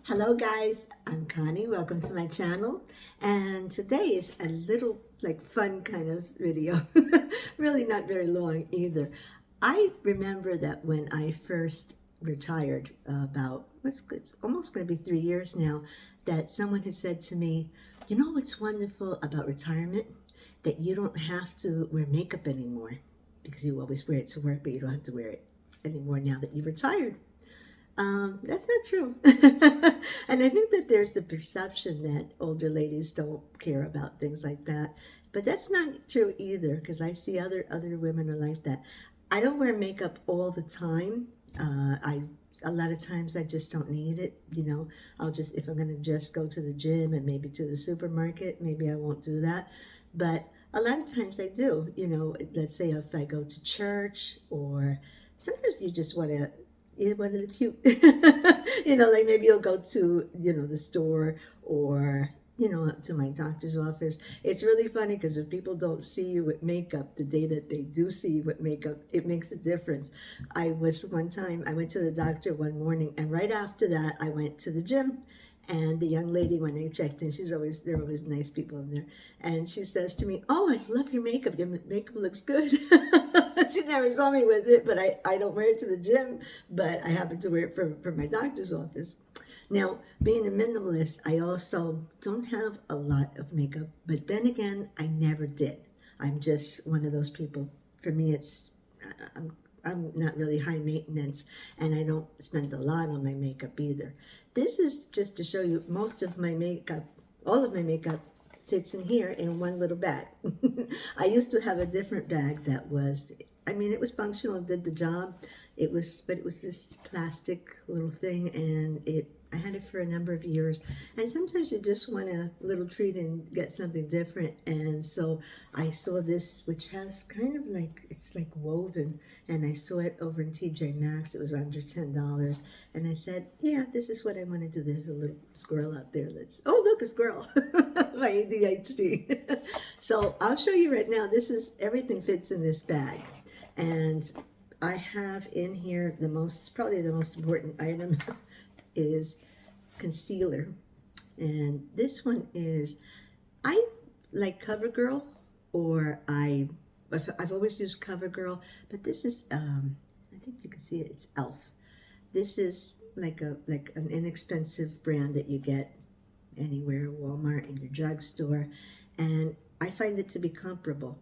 Hello guys, I'm Connie. Welcome to my channel. And today is a little fun kind of video. Really not very long either. I remember that when I first retired it's almost going to be 3 years now, that someone had said to me, you know what's wonderful about retirement? That you don't have to wear makeup anymore because you always wear it to work, but you don't have to wear it anymore now that you've retired. That's not true. And I think that there's the perception that older ladies don't care about things like that. But that's not true either, because I see other women are like that. I don't wear makeup all the time. I a lot of times I just don't need it. I'll just, if I'm going to just go to the gym and maybe to the supermarket, maybe I won't do that. But a lot of times I do. Let's say if I go to church, or sometimes you just want to, want to look cute. Like maybe you'll go to, the store, or, to my doctor's office. It's really funny because if people don't see you with makeup, the day that they do see you with makeup, it makes a difference. I went to the doctor one morning, and right after that, I went to the gym. And the young lady, when I checked in, there are always nice people in there. And she says to me, "Oh, I love your makeup. Your makeup looks good." She never saw me with it, but I don't wear it to the gym, but I happen to wear it for my doctor's office. Now, being a minimalist, I also don't have a lot of makeup, but then again, I never did. I'm just one of those people. For me, I'm not really high maintenance, and I don't spend a lot on my makeup either. This is just to show you all of my makeup fits in here in one little bag. I used to have a different bag that was, it was functional, it did the job. But it was this plastic little thing, and I had it for a number of years. And sometimes you just want a little treat and get something different. And so I saw this, which has it's like woven, and I saw it over in TJ Maxx. It was under $10, and I said, yeah, this is what I want to do. There's a little squirrel out there oh, look, a squirrel. My ADHD. So I'll show you right now. Everything fits in this bag. And I have in here probably the most important item is concealer. And this one is, I like CoverGirl, or I've always used CoverGirl, but this is, I think you can see it, it's e.l.f. This is like an inexpensive brand that you get anywhere, Walmart, in your drugstore, and I find it to be comparable.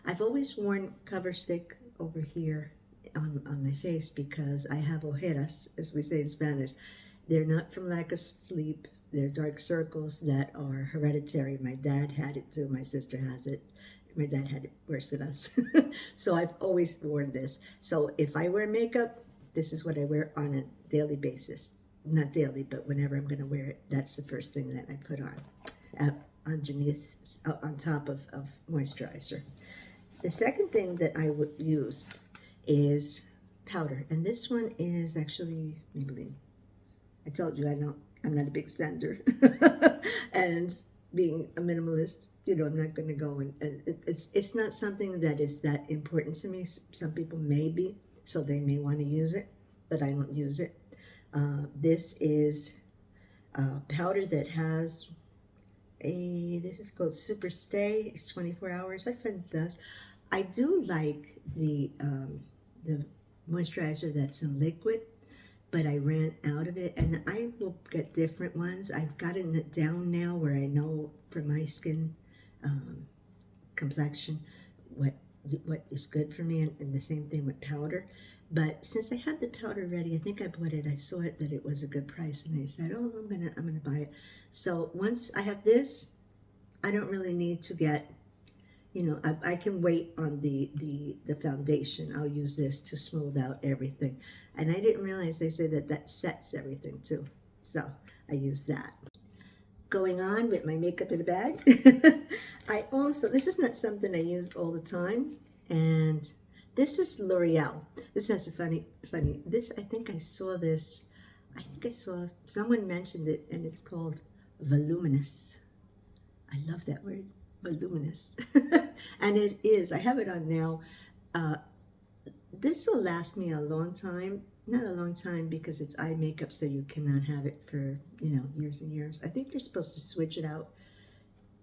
I've always worn Cover Stick over here on my face because I have ojeras, as we say in Spanish. They're not from lack of sleep. They're dark circles that are hereditary. My dad had it too. My sister has it. My dad had it worse than us. So I've always worn this. So if I wear makeup, this is what I wear on a daily basis. Not daily, but whenever I'm going to wear it, that's the first thing that I put on, underneath, on top of moisturizer. The second thing that I would use is powder, and this one is actually Maybelline. I told you I'm not a big spender, and being a minimalist, I'm not going to go and it's not something that is that important to me. Some people may be, so they may want to use it, but I don't use it. This is powder that has this is called Super Stay. It's 24 hours. I find it does. I do like the moisturizer that's in liquid, but I ran out of it, and I will get different ones. I've gotten it down now where I know for my skin complexion what is good for me, and the same thing with powder. But since I had the powder ready, I think I bought it. I saw it that it was a good price, and I said, "Oh, I'm gonna buy it." So once I have this, I don't really need to get. I can wait on the foundation. I'll use this to smooth out everything. And I didn't realize they say that sets everything too. So I use that. Going on with my makeup in a bag. This is not something I use all the time. And this is L'Oreal. This has a funny, I think I saw this. I think I saw someone mentioned it, and it's called Voluminous. I love that word. Voluminous. And it is. I have it on now. This will last me a long time. not a long time because it's eye makeup, so you cannot have it for, years and years. I think you're supposed to switch it out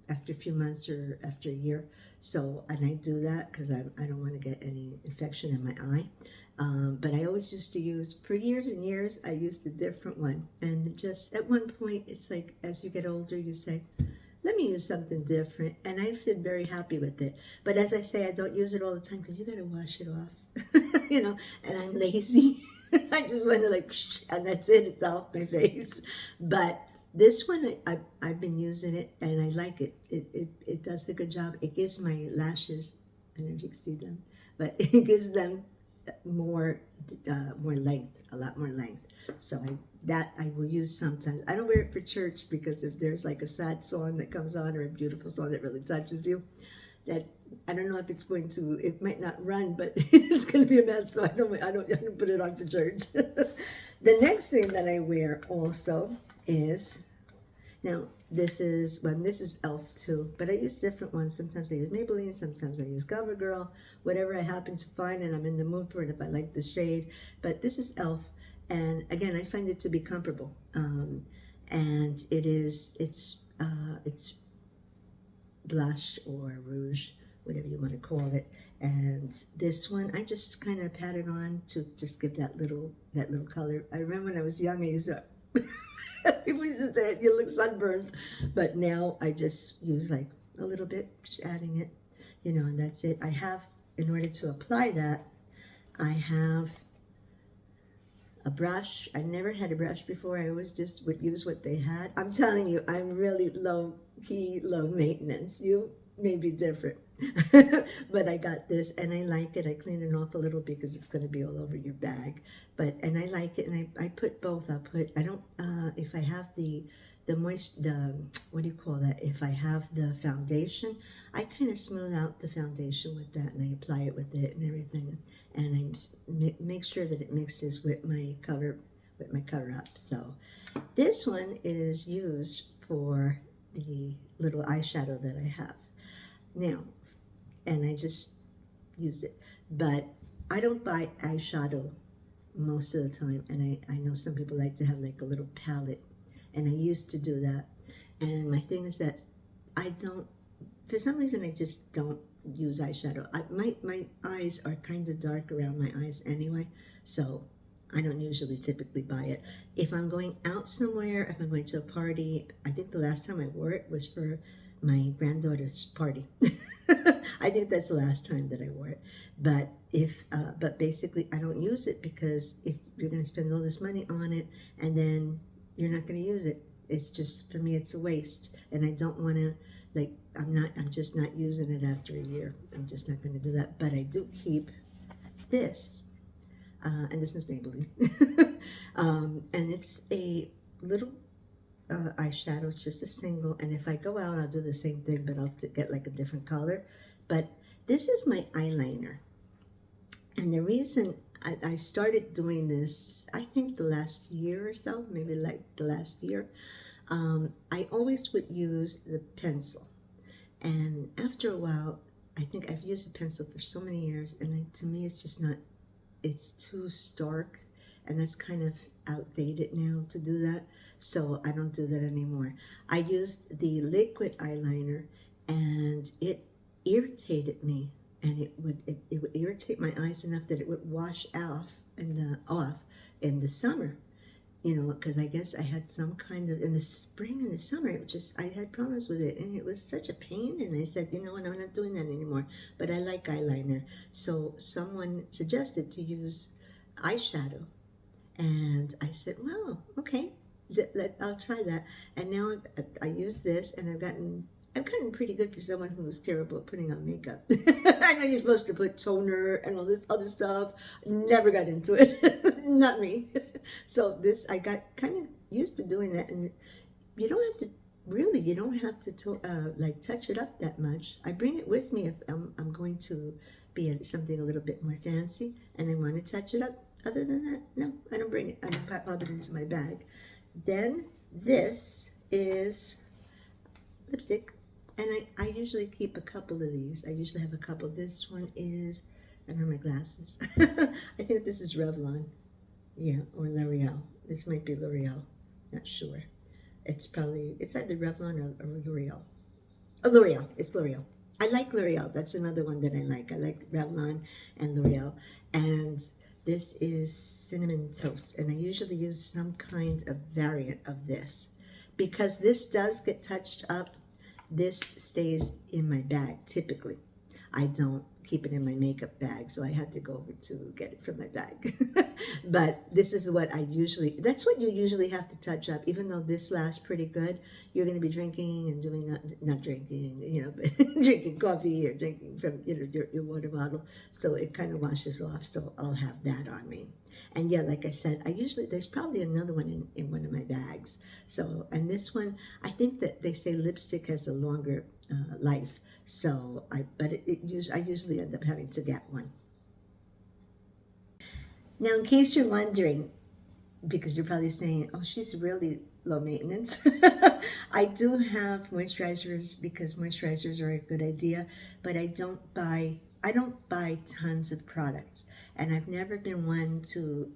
after a few months or after a year. So, and I do that because I don't want to get any infection in my eye. But I always used to use, for years and years, I used a different one. And just at one point, it's like as you get older, you say, let me use something different. And I've been very happy with it. But as I say, I don't use it all the time because you got to wash it off, and I'm lazy. I just want to like, and that's it. It's off my face. But this one, I've been using it and I like it. It does the good job. It gives my lashes, I don't know if you can see them, but it gives them more length, a lot more length. So I will use sometimes. I don't wear it for church because if there's like a sad song that comes on or a beautiful song that really touches you, that I don't know if it's going to, it might not run, but it's going to be a mess. So I don't put it on for church. The next thing that I wear also is, now this is e.l.f. too, but I use different ones. Sometimes I use Maybelline, sometimes I use CoverGirl, whatever I happen to find and I'm in the mood for it if I like the shade. But this is e.l.f. and again, I find it to be comparable. And it's blush or rouge, whatever you want to call it. And this one, I just kind of pat it on to just give that little color. I remember when I was young, I used to, people used to say, you look sunburned. But now I just use like a little bit, just adding it, and that's it. I have, in order to apply that, I have a brush. I never had a brush before. I always just would use what they had. I'm telling you, I'm really low maintenance. You may be different. But I got this and I like it. I clean it off a little because it's going to be all over your bag. And I like it, and I put both. If I have what do you call that? If I have the foundation, I kind of smooth out the foundation with that and I apply it with it and everything. And I make sure that it mixes with my cover up. So this one is used for the little eyeshadow that I have now, and I just use it. But I don't buy eyeshadow most of the time, and I know some people like to have like a little palette, and I used to do that. And my thing is that for some reason I just don't use eyeshadow. My eyes are kind of dark around my eyes anyway, so I don't usually typically buy it. If I'm going out somewhere, if I'm going to a party, I think the last time I wore it was for my granddaughter's party. I think that's the last time that I wore it. But basically I don't use it because if you're going to spend all this money on it and then you're not going to use it, it's just, for me, it's a waste. And I don't want to, I'm just not using it after a year. I'm just not going to do that. But I do keep this. And this is Maybelline. And it's a little eyeshadow. It's just a single. And if I go out, I'll do the same thing, but I'll get like a different color. But this is my eyeliner. And the reason I started doing this, I think the last year or so, maybe like the last year, I always would use the pencil. And after a while, I think I've used the pencil for so many years, and to me it's just not, it's too stark, and that's kind of outdated now to do that, so I don't do that anymore. I used the liquid eyeliner, and it irritated me, and it would irritate my eyes enough that it would wash off in the summer, because I guess I had some kind of, in the spring and the summer, I had problems with it, and it was such a pain, and I said, what, I'm not doing that anymore, but I like eyeliner. So someone suggested to use eyeshadow, and I said, well, okay, I'll try that. And now I use this, and I've gotten pretty good for someone who was terrible at putting on makeup. I know you're supposed to put toner and all this other stuff. Never got into it. Not me. So I got kind of used to doing that, and you don't have to touch it up that much. I bring it with me if I'm going to be at something a little bit more fancy and I want to touch it up. Other than that, no, I don't bring it. I don't pop it into my bag. Then this is lipstick. And I usually keep a couple of these. I usually have a couple. This one is, I don't have my glasses. I think this is Revlon. Yeah, or L'Oreal. This might be L'Oreal. Not sure. It's either Revlon or L'Oreal. Oh, L'Oreal. It's L'Oreal. I like L'Oreal. That's another one that I like. I like Revlon and L'Oreal. And this is cinnamon toast. And I usually use some kind of variant of this. Because this does get touched up, this stays in my bag typically. I don't keep it in my makeup bag, so I had to go over to get it from my bag. But this is what I usually, that's what you usually have to touch up. Even though this lasts pretty good, you're going to be drinking and doing, not drinking, but drinking coffee or drinking from, your water bottle. So it kind of washes off, so I'll have that on me. And yeah, like I said, there's probably another one in one of my bags. So, and this one, I think that they say lipstick has a longer life. So, I usually end up having to get one. Now, in case you're wondering, because you're probably saying, oh, she's really low maintenance. I do have moisturizers because moisturizers are a good idea, but I don't buy tons of products. And I've never been one to,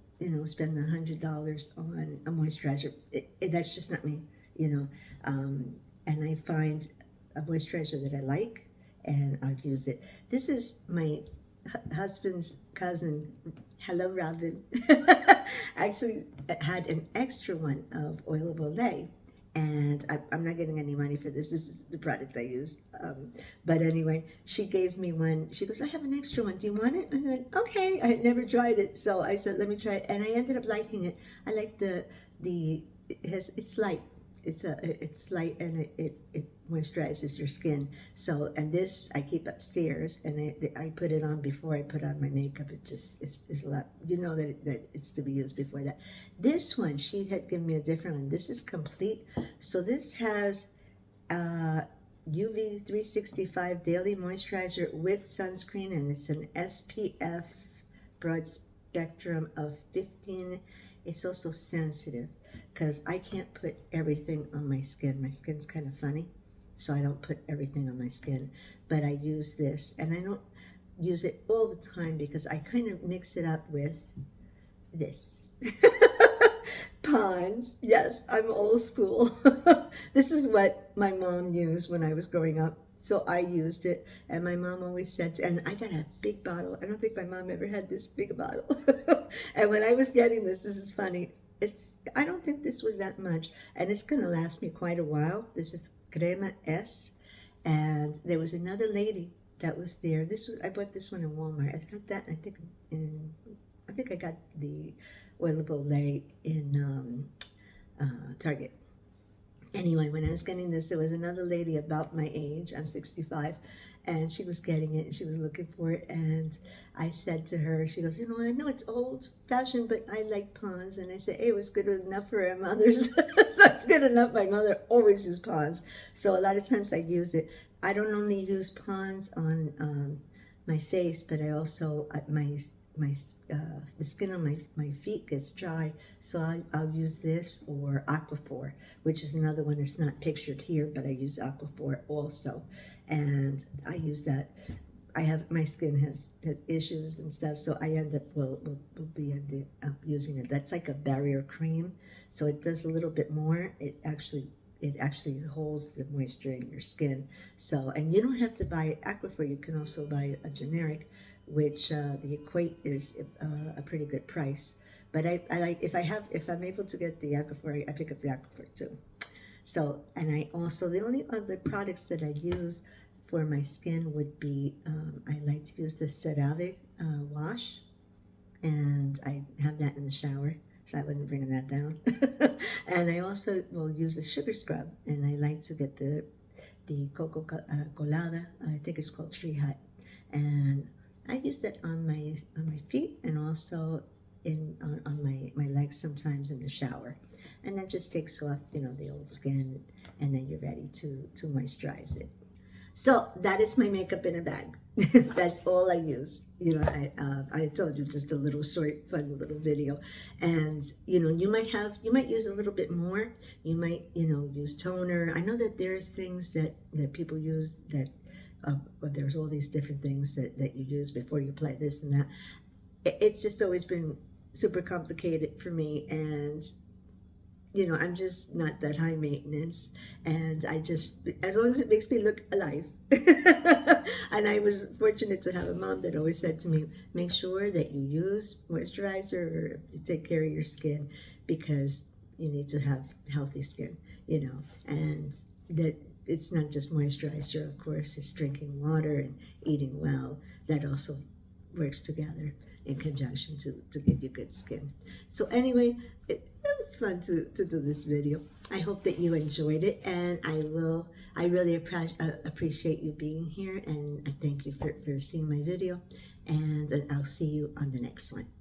spend $100 on a moisturizer. That's just not me, and I find a moisturizer that I like, and I'll use it. This is my husband's cousin. Hello, Robin. Actually had an extra one of Oil of Olay, and I'm not getting any money for this. This is the product I use. But anyway, she gave me one. She goes, I have an extra one. Do you want it? And I said, okay. I had never tried it, so I said, let me try it, and I ended up liking it. I like it's light. It's light, and it moisturizes your skin. So, and this I keep upstairs, and I put it on before I put on my makeup. It just is a lot. That it's to be used before that. This one, she had given me a different one. This is complete. So this has UV 365 daily moisturizer with sunscreen, and it's an SPF broad spectrum of 15. It's also sensitive because I can't put everything on my skin. My skin's kind of funny, so I don't put everything on my skin. But I use this, and I don't use it all the time because I kind of mix it up with this. Pond's. Yes, I'm old school. This is what my mom used when I was growing up. So I used it, and my mom always said, and I got a big bottle. I don't think my mom ever had this big bottle. And when I was getting this is funny. I don't think this was that much, and it's going to last me quite a while. This is Crema S, and there was another lady that was there. I bought this one in Walmart. I got that. I think I got the Oil of Olay in Target. Anyway, when I was getting this, there was another lady about my age. I'm 65, and she was getting it, and she was looking for it, and I said to her, she goes, I know it's old-fashioned, but I like Pond's, and I said, hey, it was good enough for our mothers, so it's good enough. My mother always used Pond's, so a lot of times I use it. I don't only use Pond's on my face, but I also, the skin on my feet gets dry, so I'll use this or Aquaphor, which is another one that's not pictured here, but I use Aquaphor also, and I use that. My skin has issues and stuff, so I end up will be using it. That's like a barrier cream, so it does a little bit more. It actually holds the moisture in your skin. So, and you don't have to buy Aquaphor. You can also buy a generic, which the equate is a pretty good price. But I like, if I'm able to get the Aquaphor, I pick up the Aquaphor too. So, and I also, the only other products that I use for my skin would be, I like to use the CeraVe wash, and I have that in the shower, so I wasn't bringing that down. And I also will use the sugar scrub, and I like to get the Coco Colada, I think it's called Tree Hut, and I use that on my feet, and also on my legs sometimes in the shower, and that just takes off the old skin, and then you're ready to moisturize it. So that is my makeup in a bag. That's all I use. I told you, just a little short, fun little video. And you might use a little bit more. You might use toner. I know that there's things that people use that. There's all these different things that you use before you apply this and that. It's just always been super complicated for me, and you know, I'm just not that high maintenance, and I just, as long as it makes me look alive. And I was fortunate to have a mom that always said to me, make sure that you use moisturizer or you take care of your skin, because you need to have healthy skin, you know, and that it's not just moisturizer, of course, it's drinking water and eating well. That also works together in conjunction to give you good skin. So anyway, it was fun to do this video. I hope that you enjoyed it, and I really appreciate you being here, and I thank you for seeing my video, and I'll see you on the next one.